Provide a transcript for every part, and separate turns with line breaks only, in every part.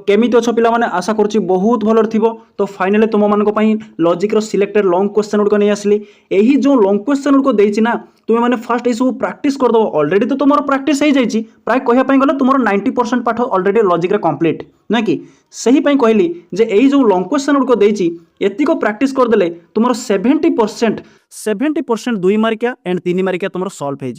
केमिति अच्छ पिला माने आशा करुच्ची बहुत भल थी। तो फाइनाली तुम मान लॉजिक सिलेक्टेड लॉन्ग क्वेश्चन गुड़िक नहीं आसली। यही जो लॉन्ग क्वेश्चन गुड़िक देती ना तुम्हें मैंने फास्ट ये सब प्रैक्टिस करदे ऑलरेडी। तो तुम प्रैक्टिस हो जाए प्राय कहवाई गले तुम 90% पाठ ऑलरेडी लॉजिक कंप्लीट ना कि सही कहली जे यही जो लॉन्ग क्वेश्चन गुड़िक देती एतिक प्रैक्टिस करदे तुम 70% 2 मार्किया एंड 3 मार्किया तुम सॉल्व हो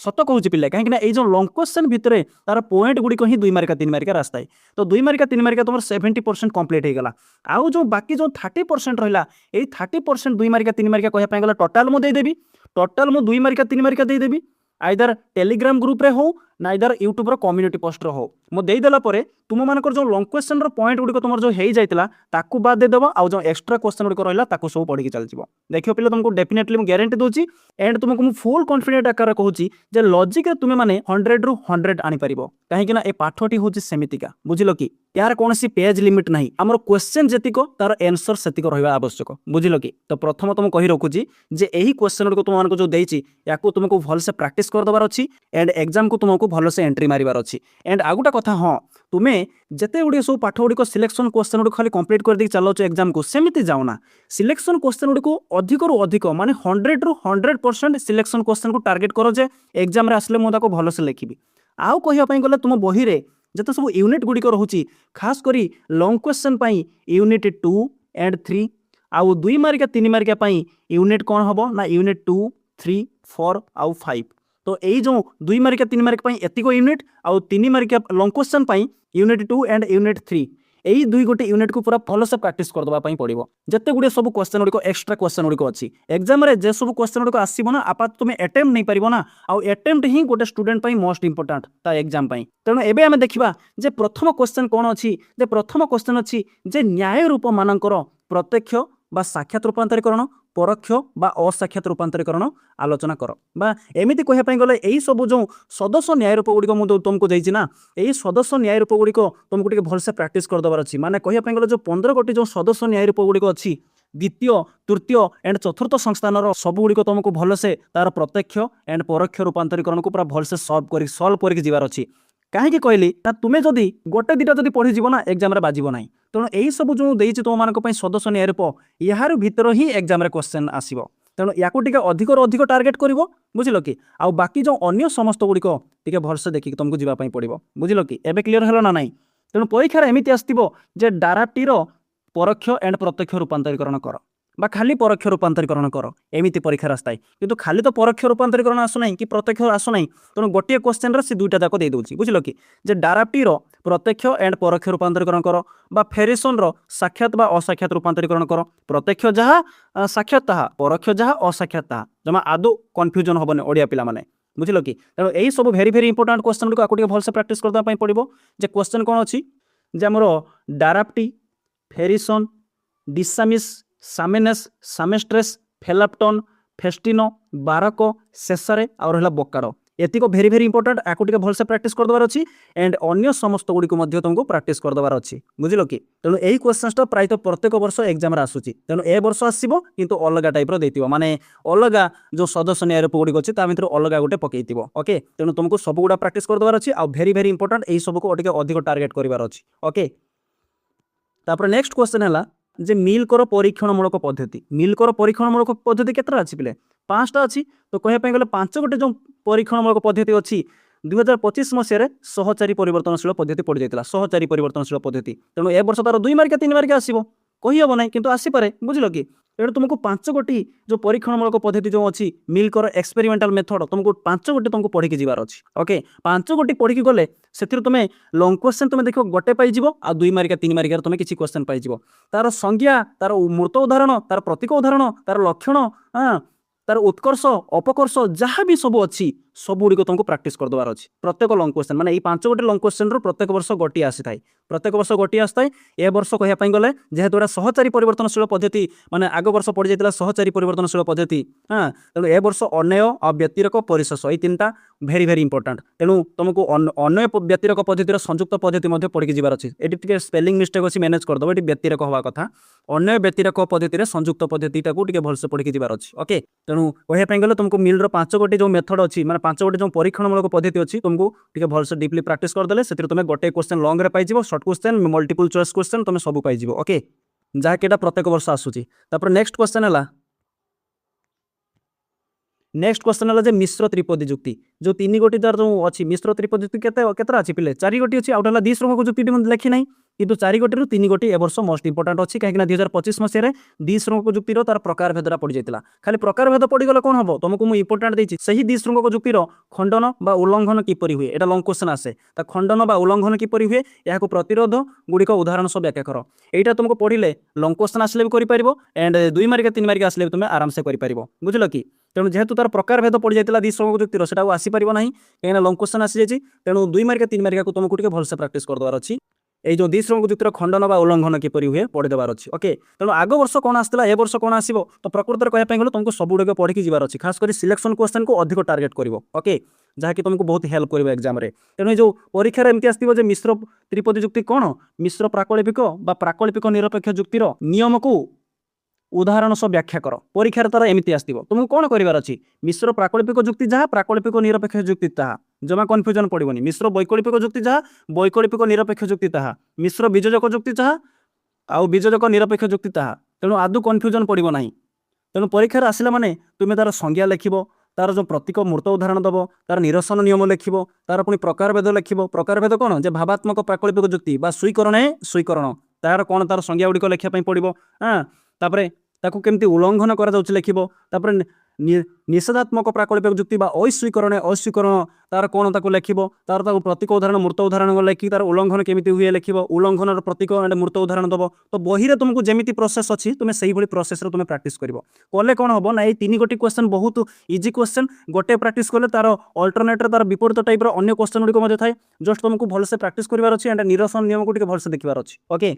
सत कहूँ पिला कहीं जो लॉन्ग क्वेश्चन भितर तार पॉइंट गुड़िक ही 2 मार्किया 3 मार्किया रास्ता है। तो 2 मार्किया 3 मार्किया तुम 70% कंप्लीट हो गला। आउ जो बाकी जो 30% रहा यही 30% 2 मार्किया 3 मार्किया कहवाई गला टोटाल मुझे देदेवी। टोटाल मु 2 मार्किया 3 मार्किया देदेवी आइदर टेलीग्राम ग्रुप रे हो ना इधर यूट्यूब रो कम्युनिटी पोस्ट रो हो मो देई देला परे तुम मानकर जो लॉन्ग क्वेश्चन रो पॉइंट गुड़िक तुम जो हो जाइतिला ताकू बाद दे देबो। आ जो एक्स्ट्रा क्वेश्चन गुड़िक रहिला ताकू सब पढ़ी के चल जिवो। देखियो पिले तुमको डेफिनेटली मु गारंटी दोची एंड तुमको मु फुल कॉन्फिडेंट आकार कहूची जे लॉजिक रे तुमे माने 100 रु 100 आनी परिबो। काहे कि ना ए पाठटी होची सेमितिका बुझिलो कि यार कौन सी पेज लिमिट नहीं आमर क्वेश्चन जेतिक तार आंसर सेतिक रहिबा आवश्यक बुझिलो कि। तो प्रथम तुम कहि रखुची जे एही क्वेश्चन गुड़िक तुम मानको जो देइची याकू तुमको भल से प्रैक्टिस कर दबार अछि एंड एग्जाम को तुमको भल से एंट्री मारिबार अछि। एंड आ गोटा कथा हाँ तुम्हें जेते गुड़िक सब पाठ गुड़िक सिलेक्शन क्वेश्चन गुड़िक खाली कंप्लीट कर दी चलो एग्जाम को सेमिति जाओना। सिलेक्शन क्वेश्चन गुड़िक अधिक रु अधिक माने 100 रु 100% सिलेक्शन क्वेश्चन को टार्गेट करो जे एग्जाम रे आसले मु ताको भल से लिखिबी। आउ कहिया पई गले तुम बही रे जते सब यूनिट गुड़िक रहुची खास करी लॉन्ग क्वेश्चन पई यूनिट 2 एंड 3 आउ 2 मार्किया 3 मार्किया पई यूनिट कौन हबो ना यूनिट 2 3 4 आउ 5। तो यही जो 2 मार्किया 3 मार्क एतिक यूनिट आउ 3 मार्किया long question unit 2 and unit 3 यही 2 गोटे यूनिट को पूरा भल से प्रैक्टिस करदे पड़ो। जिते गुड़े सब क्वेश्चन गुड़िक एक्स्ट्रा क्वेश्चन गुड़िक अच्छी एग्जाम रे जे सब क्वेश्चन गुड़िक आसो ना आपात तुम अटेम्प्ट नहीं पार ना आउ अटेम्प्ट ही गोटे स्टूडेंट मोस्ट इंपोर्टेंट ता एग्जाम तेणु एबे आमे देखिबा जे प्रथम क्वेश्चन कौन अच्छी जे प्रथम क्वेश्चन अच्छी जे न्याय रूप मानकर प्रत्यक्ष बा साक्षात रूपांतरीकरण परोक्ष बा असाक्षात रूपांतरीकरण आलोचना कर बा एमिति कहवाई गले यही सब जो सदस्य न्याय रूप गुड़िक मुझे तुमको देती ना यही सदस्य न्याय रूप गुड़िक तुमको टे भलसे प्रैक्टिस करदेवार अच्छी। माने कहवाई गले जो 15 गोटी जो सदस्य न्याय रूप गुड़िक अच्छी द्वितीय तृतीय एंड चतुर्थ संस्थान सब गुड़िक तुमको भलसे तार प्रत्यक्ष एंड परोक्ष रूपांतरीकरण को पूरा भलसे सल्व करके जीवार अच्छी। कहीं कहली ना तुम्हें जदि गोटे दुटा जब पढ़ी जीव ना एग्जाम रे बाजिब ना। तेणु यही सब जो देती तुम मान सदस्य न्याय रूप यार भितर ही एग्जाम रे क्वेश्चन आसीबो। तेणु या अधिक अधिक टार्गेट कर बुझिल कि आउ बाकी जो अन्य समस्त गुड़िक टे भलसे देखिए तुमको जीवाई पड़ो बुझिल कि एबे क्लीयर है ना नहीं। तेणु परीक्षा एमती आसो जे डाराटीर परोक्ष एंड प्रत्यक्ष रूपांतरीकरण कर बा खाली परोक्ष रूपांतरीकरण कर एमती परीक्षा रास्ता है किंतु खाली तो परोक्ष रूपांतरीकरण आसुना कि प्रत्यक्ष आसुना। तेणु गोटे क्वेश्चन रे से दुईटा जाक दे दूची बुझिल कि जे डाराप्टीर प्रत्यक्ष एंड परोक्ष रूपांतरीकरण कर बा फेरिसन रो साक्षात बा असाक्षात रूपांतरीकरण कर प्रत्यक्ष जहाँ साक्षात ताहा परोक्ष जहाँ असाक्षात ताहा जमा आदौ कन्फ्यूजन हेनी ओडिया पिला माने बुझिल कि। तेणु यही सब भेरी भेरी इंपोर्टेंट क्वेश्चन गुड़िक आपको भलसे प्रैक्टिस करदे पड़ो। जे क्वेश्चन कौन अच्छी जे आमर डाराप्टी फेरिसन डिसामिस सामेनेस सामेस्ट्रेस फेलाप्टन फेस्टिनो बारक शेषे और रहा बोकारो एतिक भेरी भेरी इंपोर्टेंट आपको भलसे प्रैक्टिस करदेवार अच्छी एंड अन्य समस्त गुड़िक तुमको प्रैक्टिस करदेवार अच्छी बुझिल कि। तेणु यही क्वेश्चन प्राय प्रत्येक वर्ष एग्जाम आसूची तेणु ए वर्ष आसो किंतु अलग टाइप देती माने अलग जो सदस्य न्याय रूप गुड़िक अच्छी भितर अलग गोटे पकई ओके। तेणु तुमको सब गुड़ा प्रैक्टिस करदेवार अच्छी आ भेरी भेरी इंपोर्टेंट यही सबको अधिक टार्गेट करार अच्छी ओके। तापर नेक्स्ट क्वेश्चन है जे मिल्कर परीक्षणमूलक पद्धति मिल्कर परीक्षणमूलक पद्धति केतरा अच्छी पिले 5टा अच्छी। तो कहवाई गले 5 गोटे जो परीक्षणमूलक पद्धति अच्छी 2025 मसीह सहचारी परिवर्तनशील पद्धति पड़ जाता सहचारी परिवर्तनशील पद्धति। तेणु ए वर्ष तार 2 मार्किया 3 मार्किया आसो कही हम ना किंतु आसीपे बुझिल कि। तेणु तुमको 5 गोटी जो परीक्षणमूलक पद्धति जो अच्छी मिल्कर एक्सपेरिमेंटल मेथड तुमको 5 गोटी तुमको पढ़ी जीवार अच्छी ओके। 5 गोटी पढ़ी गले से तुम्हें लॉन्ग क्वेश्चन तुम्हें देख गोटे पाई आ 2 मार्किया 3 मार्किया तुम्हें किसी क्वेश्चन पाई तार संज्ञा तार मूर्त उदाहरण तार प्रतीक उदाहरण तार लक्षण तार उत्कर्ष अपकर्ष जहाँ भी सब अच्छी सब गुड़िक तुमको प्रैक्टिस करदेवार अच्छी। प्रत्येक लॉन्ग क्वेश्चन माने 5 गोटे लॉन्ग क्वेश्चन प्रत्येक वर्ष गोटी आसी था प्रत्येक वर्ष गोटी आसता है। ए वर्ष कहवाई गले जेहेतु सहचारी परिवर्तनशील पद्धति माने आग वर्ष पड़ जाता सहचारी परिवर्तनशील पद्धति हाँ। तेणु ए वर्ष अन्वय और व्यतिरक परिशेष ये 3टा भेरी भेरी इंपोर्टेंट। तेणु तुमको अन्वय व्यतिरक पद्धतिर संयुक्त पद्धति पढ़ी जीवार अच्छी। ये स्पेलिंग मिस्टेक अच्छी मैनेज करदेव ये व्यतिरक हवा कथा अन्वय व्यतिरक पद्धतिर संयुक्त पद्धति भलसे पढ़ी जीवार अच्छी ओके। तेणु कहवाई गले तुमको मिल्र 5 गोटी जो मेथड अच्छी माने पांच गोटे जो परीक्षणमूलक पद्धति अच्छी तुमको टे भलसे डीपली प्रैक्टिस करदे से तुम गोटे क्वेश्चन लंग रे पाइब short question multiple choice question तुम सब पाइब ओके जहाँकि प्रत्येक वर्ष आसूची नेक्स्ट क्वेश्चन है नेक्स्ट क्वेश्चन है मिश्र त्रिपदी जुक्ति जो तीन गोटी तार जो अच्छी मिश्र त्रिपदी जुक्ति केतरा अच्छी पिले चार गोटी अच्छी आउट है द्विश्रंखक जुक्ति लिखी ना किंतु चार गोटी तीन गोटी ए वर्ष मोस्ट इंपोर्टाट अच्छी कहीं 2025 मसीह द्विश्रंखक जुक्तिर तार प्रकार भेदरा पड़ जाता खाली प्रकार भेद पड़गले कौन हम तुमको मुझे इंपोर्टाट देती सही द्विश्रंखक जुक्तिर खंडन बा उल्लंघन किपरि हुए एटा लंग क्वेश्चन आसे खंडन बा उल्लंघन किपरि हुए या प्रतिरोध गुड़िक उदाहरण सब व्याख्या कर यहाँ तुमको पढ़ले लंग क्वेश्चन आसले भी कर एंड 2 मार्क 3 मार्क आसले तुम आराम से कर बुझल कि तेणु जेहेतु तार प्रकार भेद पड़ जाता द्विश्रंखक जुक्तिर से आसीपर ना कहीं लंग क्वेश्चन आसी जाए तेणु 2 मार्क 3 मार्क को तुमको भलसे प्रैक्टिस करदेवार अच्छी ये जो द्विश्रंखक जुक्तिर खंडन बा उल्लंघन किपरि हुए पढ़ीदेवार अच्छी ओके तेणु आग वर्ष कौन आसला ए वर्ष कौन आसो तो प्रकृत में कहना गले तुमको सब गुड़िक पढ़ी जीवार अच्छी खास कर सिलेक्शन क्वेश्चन को अधिक टार्गेट कर ओके जहाँकि तुमको बहुत हेल्प कर एग्जाम रे तेणु जो परीक्षार एमती आसो जे मिश्र त्रिपदी जुक्ति कौन मिश्र प्राकल्पिक बा प्राकल्पिक निरपेक्ष जुक्तिर नियम को उदाहरण सब व्याख्या कर परीक्षार तार एमती आसो तुमको कौन करार अच्छी मिश्र प्राकल्पिक जुक्ति जहाँ प्राकल्पिक निरपेक्ष जुक्ति ताहा जमा कन्फ्यूजन पड़ोनी मिश्र वैकल्पिक जुक्ति जहाँ वैकल्पिक निरपेक्ष जुक्ति ताहा मिश्र बीजोजक जुक्ति जहाँ आउ बीजोजक निरपेक्ष जुक्ति ताहा तेणु आदौ कन्फ्यूजन पड़ो ना तेणु परीक्षार आसला माने तुम्हें तार संज्ञा लिखिब तार जो प्रतीक मूर्त उदाहरण दब तार निरसन नियम लिखिब तार पुणी प्रकार भेद लिखिब प्रकार भेद कौन जे भावात्मक प्राकल्पिक जुक्ति बा स्वीकरण तार कौन तार संज्ञा गुड़िक लिखापी पड़ो हाँ तापरे ताकू केमती उल्लंघन करा लिखिब तापरे निषेधात्मक प्राकल्पिक जुक्ति बा अस्वीकरण तार कौन ताकू लिखिब तार प्रतीक उदाहरण मूर्त उदाहरण लिखि तार उल्लंघन केमिति हुए लिखिब उल्लंघन प्रतीक एंड मूर्त उदाहरण दब तो बही रे तुमको जेमिति प्रोसेस अच्छी तुम से ही प्रोसेस रे तुम प्रैक्टिस करिवो कले कौन हम ना ये 3 गोटी क्वेश्चन बहुत इजी क्वेश्चन गोटे प्रैक्टिस कले तार अल्टरनेट तार विपरीत टाइप अन्य क्वेश्चन गुड़िक मध्य थाए जस्ट तुमको भलसे प्रैक्टिस करिवार अच्छी एंड निरसन नियम को भलसे देखिबार अच्छी ओके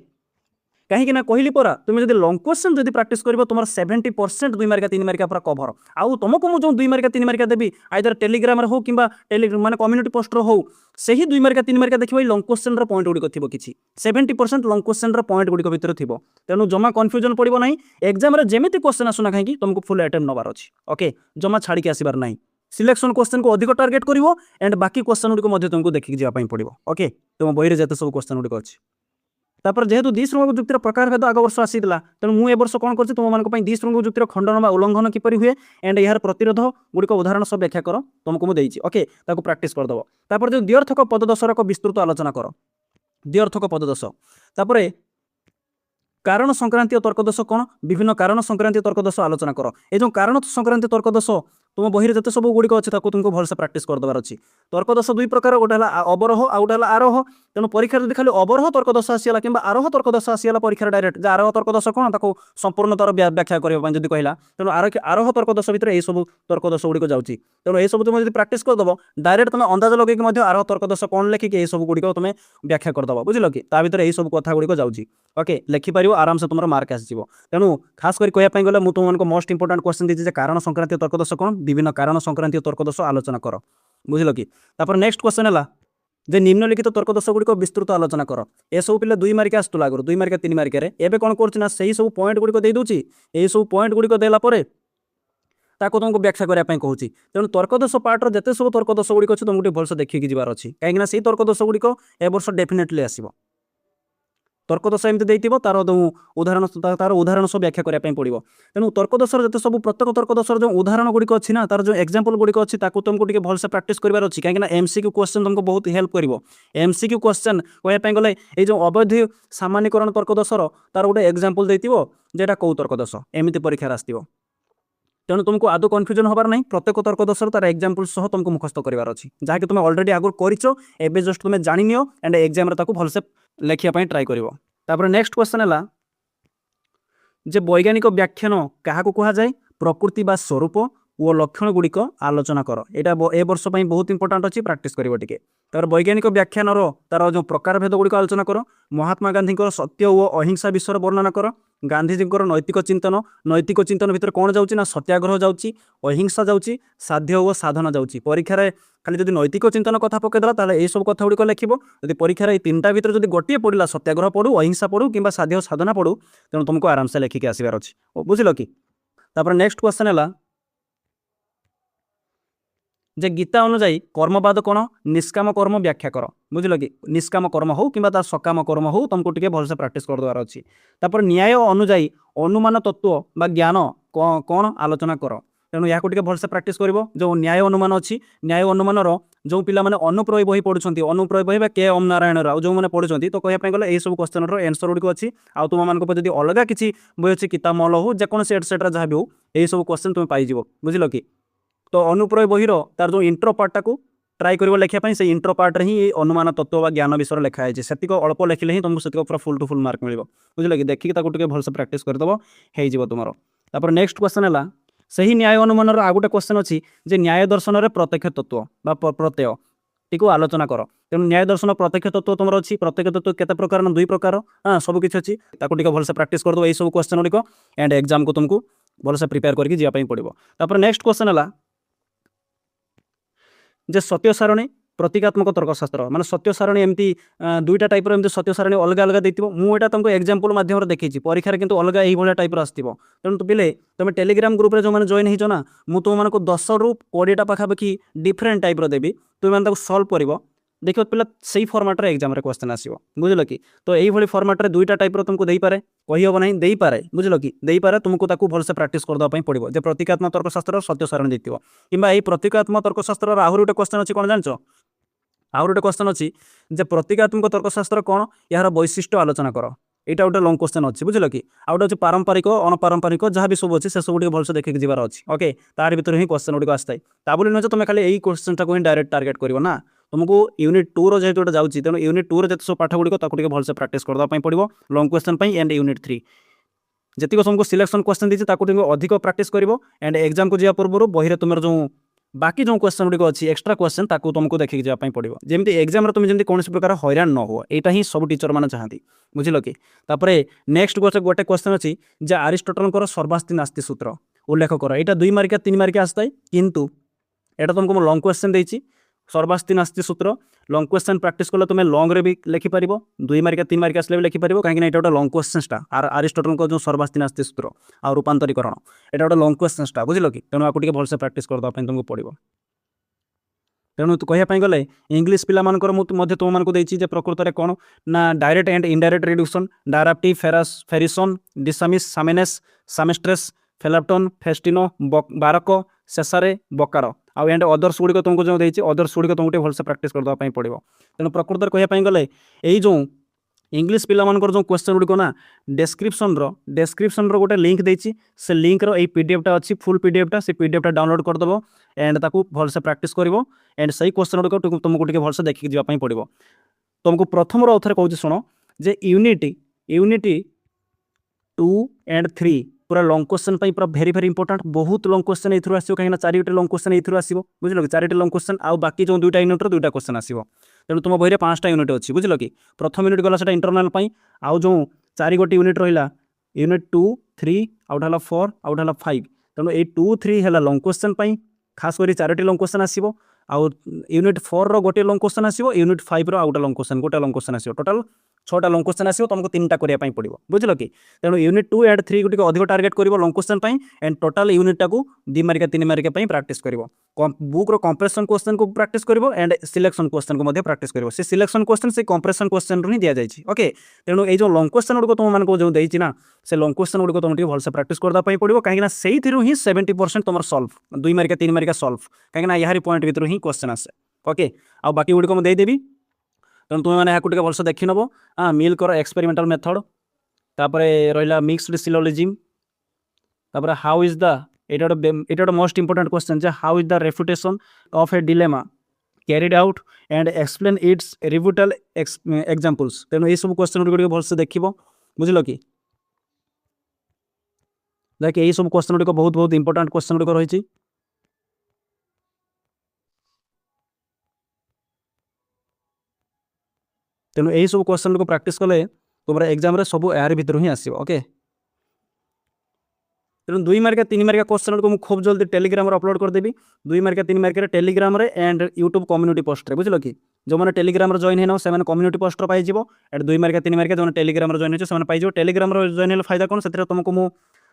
कहीं कहली परा तुम जो लंग क्वेश्चन जब प्रैक्टिस कर तुम 70% 2 मार्क 3 मार्क पूरा कभर आउ तुमको मुझे 2 मार्क 3 मार्क देवी आइदर टेलीग्राम हो कि माने कम्युनिटी पोस्ट हो से ही 2 मार्क 3 मार्क देखिए लंग क्वेश्चन पॉइंट गुड़िक थी किसी 70% लंग क्वेश्चन पॉइंट गुड़िक भितर थी तेणु जमा कन्फ्यूजन पड़ो ना एग्जाम जमी क्वेश्चन आसुना कहीं तुमको फुल अटेम्प्ट नबार अच्छी ओके जमा छाड़ी आसबार ना सिलेक्शन क्वेश्चन को अधिक टार्गेट कर एंड बाकी क्वेश्चन गुड़िक तुमको देखिक जावाई पड़ो ओके तुम बही में जिते सब क्वेश्चन गुड़िक अच्छी तापर जेहेतु द्विश्रंखक जुक्तिर प्रकार भेद आग वर्ष आसीला तेणु मुझे वर्ष कौन कर तुम मानी द्विश्रंखक जुक्तिर खंडन बा उल्लंघन किपरि हुए एंड यार प्रतिरोध गुड़िक उदाहरण सब व्याख्या कर तुमको मुझे ओके ताको प्रैक्टिस करदेव तापर जो द्व्यर्थक पददशर एक विस्तृत आलोचना कर द्व्यर्थक पददश तापर कारण संक्रांतीय तर्कदोष कौन विभिन्न कारण संक्रांतीय तर्कदोष आलोचना कर ए जो कारण संक्रांतीय तर्कदोष तुम बही जिते सब गुड़िक अच्छे तुमको भलसे प्रैक्टिस करदेवार अच्छी तर्कदोष 2 प्रकार गोटे अवरोह आउ गोटे आरोह तेणु परीक्षा जब खाली अवरोह तर्कदोष आसीगला कि आरोह तर्कदोष आसीगला परीक्षा डायरेक्ट आरोह तर्कदोष कौन ताको संपूर्ण तार व्याख्या करने जब कहला तेणु आरोह तर्कदोष भितर यही सब तर्कदोष गुड़िक जाऊँगी तेणु यह सब तुम जब प्रैक्टिस करदेव डायरेक्ट तुम अंदाज लगे आरोह तर्कदोष कौन लिखिक यही सब गुड़िक तुम व्याख्या करदेव बुझल कि यही सब कथा गुड़िक जाऊँगी ओके लिखिपार आराम से तुम मार्क आसो तेणु खास कर कहवाई गले मुझे तुमको मोस्ट इंपोर्टाट क्वेश्चन देती कारण संक्रांतीय तर्कदोष कौन विभिन्न कारण संक्रांतीय तर्कदोष आलोचना कर बुझल कि नेक्स्ट क्वेश्चन है जे निम्नलिखित तर्कदोष गुड़िक विस्तृत आलोचना कर ए सब पिले 2 मार्क आसुला आगुरी 2 मार्क 3 मार्क एवं कौन कर सब पॉइंट गुड़िक दे दूची यही सब पॉइंट गुड़िक देलापर ताको तुमको व्याख्या करने कहूँ तेणु तर्कदोष पार्टर जिते सब तर्कदोष गुड़िक अच्छे तुमको भलसे देखिए जीवार अच्छी कहीं से तर्कदोष गुड़िक ए वर्ष डेफिनेटली आसो तर्कदोष एमती देथिबो तार उदाहरण सब व्याख्या करने पड़ो तेणु तर्कदोषर जिते सब प्रत्येक तर्कदोषर जो उदाहरण गुड़िक अच्छी ना तार जो एग्जांपल गुड़िक अच्छी तुमको टिके भलसे प्रैक्टिस करबार अच्छी कहीं एमसीक्यू क्वेश्चन तुमको बहुत हेल्प करिवो एमसीक्यू क्वेश्चन कहवाई गले ये जो अवैध सामान्यकरण तर्कदोषर तार गोटे एग्जांपल देथिबो जेटा कौ तर्कदोष एमती परीक्षा आसथिबो तेणु तुमको आदौ कन्फ्यूजन हबार नहीं प्रत्येक तर्कदोषर तार एग्जांपल सह तुमको मुखस्त करार अच्छी जहाँकि तुम ऑलरेडी आगुरी करिचो एबे जस्ट तुम जानि नियो एंड एग्जाम रे ताको भलसे लिखिया ट्राई करिवो तापर नेक्स्ट क्वेश्चन है जे वैज्ञानिक व्याख्यान क्या कह जाए प्रकृति बा स्वरूप और लक्षण गुड़िक आलोचना कर यहाँ ए वर्ष बहुत इंपोर्टाट अच्छी प्रैक्टिस कर तार वैज्ञानिक व्याख्यान तार जो प्रकार भेद गुड़िक आलोचना कर महात्मा गांधी सत्य और अहिंसा विषय वर्णना कर गांधीजी नैतिक चिंतन भितर कौन जाऊँगी ना सत्याग्रह जाऊँगी अहिंसा जाऊँगी साध्य और साधना जाऊँगी परीक्षा खाली जब नैतिक चिंतन कथा पकईदेला ताले ये सब कथा गुड़िक लिखिब जब परीक्षा ये 3टा भितर जब गोटे पड़ा सत्याग्रह पढ़ू अहिंसा पढ़ू कि साध्य और साधना पढ़ू तेणु तुमको आराम से लिखिक आसबार अच्छी बुझल कि नेक्स्ट क्वेश्चन है जे गीता अनुଯାयी कर्मवाद कौन निष्काम कर्म व्याख्या कर बुझल कि निष्काम कर्म हो कि सकाम कर्म हो तुमको टिके भलसे प्रैक्टिस कर देवार अच्छी तापर न्याय अनुजाई अनुमान तत्व बा ज्ञान कौन आलोचना कर तेणु या भलसे प्रैक्टिस कर जो न्याय अनुमान अच्छी न्याय अनुमान जो पिला माने अनुप्रय बही पढ़ुं अनुप्रय बही के ओम नारायण राव जो मैंने पढ़ुं तो कहना गले यही सब क्वेश्चन एनसर गुड़िक अच्छी आउ तुम मानक जब अलग किसी बही अच्छी किताब मल हो जेकोसी एटसेट्रा जहाँ भी हो यही सब क्वेश्चन तुम पाइज बुझल कि तो अनुप्रय बहीर तार जो इंट्रो पार्टा को ट्राई कर लिखापी से इंट्रो पार्ट ही अनुमान तत्व व ज्ञान विषय लिखाई से अल्प लिखिले ही तुमको से पूरा फुल टू फुल मार्क मिल बुझल कि देखिए भलसे प्रैक्टिस करदेव हो तुम तापर नेक्स्ट क्वेश्चन है सही न्याय अनुमान आ गोटे क्वेश्चन अच्छी जे न्याय दर्शन में प्रत्यक्ष तत्व बा प्रत्यय टी आलोचना कर तेणु न्याय दर्शन प्रत्यक्ष तत्व तुम अच्छी प्रत्यक्ष तत्व केते प्रकार दुई प्रकार हाँ सब किसी अच्छी भलसे प्रैक्टिस करदेव यही सब क्वेश्चन गुड़िक एंड एग्जाम को तुमको भलसे प्रिपेयर करके जावाई पड़ो तापर नेक्स्ट क्वेश्चन है जे सत्य सारणी प्रतीकात्मक तर्कशास्त्र माने सत्य सारणी एमती दुईटा टाइप एमती सत्य सारणी अलग अलग देती मुझे तुमको एग्जांपल माध्यम देखी परीक्षा किंतु अलग यही भाया टाइप आसो तेणु तो पिले तुम टेलीग्राम ग्रुप जो मैंने जॉइन होना मुझे तुम मानक 10 ରୁ 20टा पाखापाखि डिफरेंट टाइप देवी तुम मैंने सल्व कर देखो पिला से फर्माट एग्जाम क्वेश्चन आसो बुझल कि तो यही फर्माट दुईटा टाइप तुमको दे पारे कही हम ना दे पारे बुझल कि दे पारे तुमको भलसे प्रैक्टिस करदेवाई पड़ो जे प्रतीकात्मक तर्कशास्त्र सत्य सारणी देखिए कि प्रतीकात्मक तर्कशास्त्र आहरी गोटे क्वेश्चन अच्छी कौन जान आउ गोटे क्वेश्चन अच्छी जे प्रतीकात्मक तर्कशास्त्र कौन यार वैशिष्ट्य आलोचना कर यहाँ गोटे लंग क्वेश्चन अच्छी बुझल कि आउ गोटे पारंपरिक अनपारंपरिक जहाँ भी सब अच्छी से सब भलसे देखिए जीवार अच्छी ओके तार भर ही क्वेश्चन गुड़िक आसता है बोली नुहे तुम खाली यही क्वेश्चन टाक डायरेक्ट टार्गेट कर ना तुमको यूनिट 2 रो जेहेतु जाऊँगी तेणु यूनिट 2 रे सब पाठ गुड़िक भलसे प्रैक्टिस करदेवाई पड़ो लंग क्वेश्चन एंड यूनिट 3 जी तुमको सिलेक्शन क्वेश्चन दीजिए अधिक प्रैक्टिस कर एंड एग्जाम को जा पूर्व बही तुम जो बाकी जो क्वेश्चन गुड़िक अच्छी एक्सट्रा क्वेश्चन तुमको देखिए जावाई पड़ो जमी एग्जाम तुम जमी कौन प्रकार हैरान न हो यहाँ ही सब टीचर मैंने चाहती बुझल कि नेक्स्ट गोटे क्वेश्चन अच्छी जे अरिस्टोटल सर्वास्ति नास्ति सूत्र उल्लेख कर यहाँ 2 मार्किया 3 मार्किया आसता है किंतु यहाँ तुमको लंग क्वेश्चन देती सर्वास्ति नास्ति सूत्र लंग क्वेश्चन प्रैक्टिस कले तुम लंग रे भी लिखिपार 2 मार्किया 3 मार्किया आसले भी लिखिपार कहीं यहाँ गोटे लंग क्वेश्चनटा अरिस्टोटल जो सर्वास्ति नास्ति सूत्र आ रूपांतरीकरण यहाँ गोटे लंग क्वेश्चनटा बुझल कि तेणु आपको भलसे प्रैक्टिस करदेवाई तुमको पड़ो तेणु कहवाई गले इंग्लीश पिला तुमको देती प्रकृत में कौन ना डायरेक्ट एंड इनडायरेक्ट रिड्यूक्शन डायरेक्टिव फेरिसन डिसामिस सामिनेस सामिस्ट्रेस फेलाप्टन फेस्टिनो बारक शेषारे बकार आउ एंड अदर्स गुड़िक तुमको जो देती अदर्स गुड़िक तुमको भलसे प्रैक्टिस करदेवाई पड़ो तेणु प्रकृत में कहवाई गले यही जो इंग्लीश पिला जो क्वेश्चन गुड़िक ना डेस्क्रिप्शन गोटे लिंक देती से लिंक रो पीडीएफटा अच्छी फुल पीडीएफटा से पीडीएफटा डाउनलोड करदेव एंड ताकू भलसे प्रैक्टिस कर एंड सही क्वेश्चन गुड़िक तुमको भलसे देखिए जावाई पड़ो तुमको प्रथम अवथर कहूँ शुण जे यूनिटी 2 एंड 3 पूरा लंग क्वेश्चन पूरा भेरी भेरी इंपोर्टेंट बहुत लंग क्वेश्चन ये आसो कहीं 4 लंग क्वेश्चन ये आसो बुझल कि 4 लंग क्वेश्चन आउ बाकी जो 2टा यूनिट 2टा क्वेश्चन आसो तेणु तुम बही 5टा यूनिट अच्छी बुझल कि प्रथम यूनिट गला से इंटरनाल आउ जो 4 गोटी यूनिट रहा यूनिट 2 3 आउट 4 आउट 5 तेणु ये 2 3 है लंग क्वेश्चन खास कर 4टी लंग क्वेश्चन आसो आउ यूनिट 4 रो गोटे लंग क्वेश्चन आसो यूनिट 5 रो आउट लंग क्वेश्चन गोटे लंग क्वेश्चन आसो टोटाल 6टा लंग क्वेश्चन आसो तुमको 3टा करने पड़ो बुझल कि तेणु यूनिट 2 एंड 3 गुटिक अधिक टार्गेट कर लंग क्वेश्चन एंड टोटाल यूनिटा को 2 मार्किया 3 मार्किया प्रैक्टिस कर बुक रो कंप्रेशन क्वेश्चन को प्रैक्टिस कर एंड सिलेक्शन क्वेश्चन को प्रैक्टिस कर से सिलेक्शन क्वेश्चन से कंप्रेशन क्वेश्चन ही दि जाए ओके तेणु ये जो लंग क्वेश्चन गुड़िक तुमको जो देती ना से लंग क्वेश्चन गुड़िक तुमको भलसे प्रैक्टिस करदेवाई पड़ो कहीं से ही 70% तुम सल्व 2 मार्किया 3 मार्किया सल्व कहीं यार पॉइंट भर ही क्वेश्चन आसे ओके आ बाकी गुड़िक मुझे देदेवी तेणु तुम मैंने यहाँ भलसे देखी नब हाँ मिल कर एक्सपेरिमेंटल मेथड तापर रहा मिक्सड सिलोजिज्म तापर हाउ इज द एटा मोस्ट इंपोर्टेंट क्वेश्चन जे how is the refutation of a dilemma carried out and explain its rebuttal examples तेणु ये सब क्वेश्चन गुड़िक भलसे देख बुझल कि देख यही सब क्वेश्चन गुड़िक बहुत बहुत इंपोर्टेंट क्वेश्चन गुड़िक रही तेणु यही सब क्वेश्चन को प्रैक्टिस कले तुम एग्जाम सब यार भर ही आसो ओके तेणु 2 मार्किया 3 मार्किया क्वेश्चन को खूब जल्दी टेलीग्राम अपलोड करदेवी 2 मार्किया 3 मार्किया Telegram and YouTube community post बुझल कि जो मैंने टेलीग्राम जॉइन है से कम्युनिटी पोस्ट पाई एंड 2 मार्किया 3 मार्किया जो टेलीग्राम जॉइन हो पाई टेलीग्राम जॉइन फायदा कौन से तुमको मु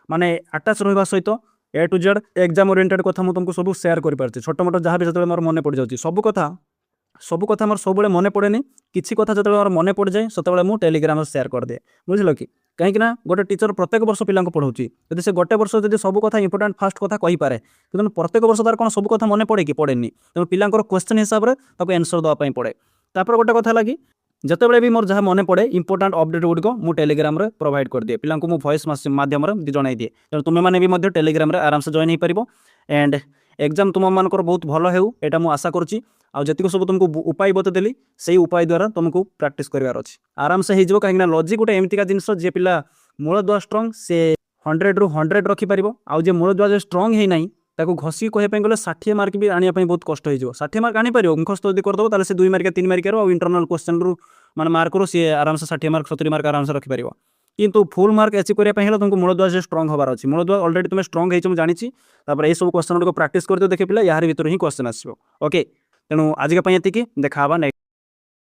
माने अटाच रहा सहित ए टू जेड एग्जाम ओरिएंटेड कथा मुझे तुमको सब सेयार कर छोट मोट जहाँ भी जो मोर मन पड़ जाऊँ सब कथा मोर सब मन पड़े किसी कथा जो मोर मन पड़ जाए से मुझे टेलीग्राम सेयार कर दिए बुझल कि कहीं गोटे टीचर प्रत्येक वर्ष पिला पढ़ाऊँ जब से गोटे वर्ष जब सब कथा इंपोर्टाट फास्ट कथा कहीपे कि प्रत्येक वर्ष तार कौन सब कथा मन पड़े कि पड़ेनि तेणु पिलांकर क्वेश्चन हिसाब से एनसर देवाई पड़े तापर गोटे कथा लगी जिते भी मोर जहाँ मन पड़े इंपोर्टाट अपडेट गुड़िक मुझे टेलीग्राम प्रोवाइड कर दिए पिला मुझे वॉइस माध्यम जन दिए तेणु तुम मैंने भी टेलीग्राम आराम से जॉइन हो पार एंड एग्जाम तुम मानकर बहुत भल हो यहाँ मुझे आशा करुँची आती सब तुमको उपाय बतेदेली से उपाय द्वारा तुमको प्रैक्टिस करार अच्छे आराम से हो कहीं लॉजिक गोटे एमतीका जिनस जे पिला मूलदुआ स्ट्रंग से 100 रू 100 रखिपर आउ जे मूलदुआ जो स्ट्रंग है ना ताको घसी कहवाई गले 60 मार्क भी आने बहुत कष्ट हो 60 मार्क आनीपर मुखस्त यदि करदेव ताले से 2 मार्क 3 मार्क और इंटरनल क्वेश्चन रू माने मार्क रू सी आराम से 60 मार्क 70 मार्क आराम से रखिपर किंतु फुल मार्क अचीव करने तुमको मूलदुआ से स्ट्रंग हबार अच्छी मूलदुआ ऑलरेडी तुम स्ट्रंग हो जानी ये सब क्वेश्चन गुड प्रैक्टिस कर दियो देखे पिला यार भीतर ही क्वेश्चन आसो ओके तेणु आज ये देखा नेक्स्ट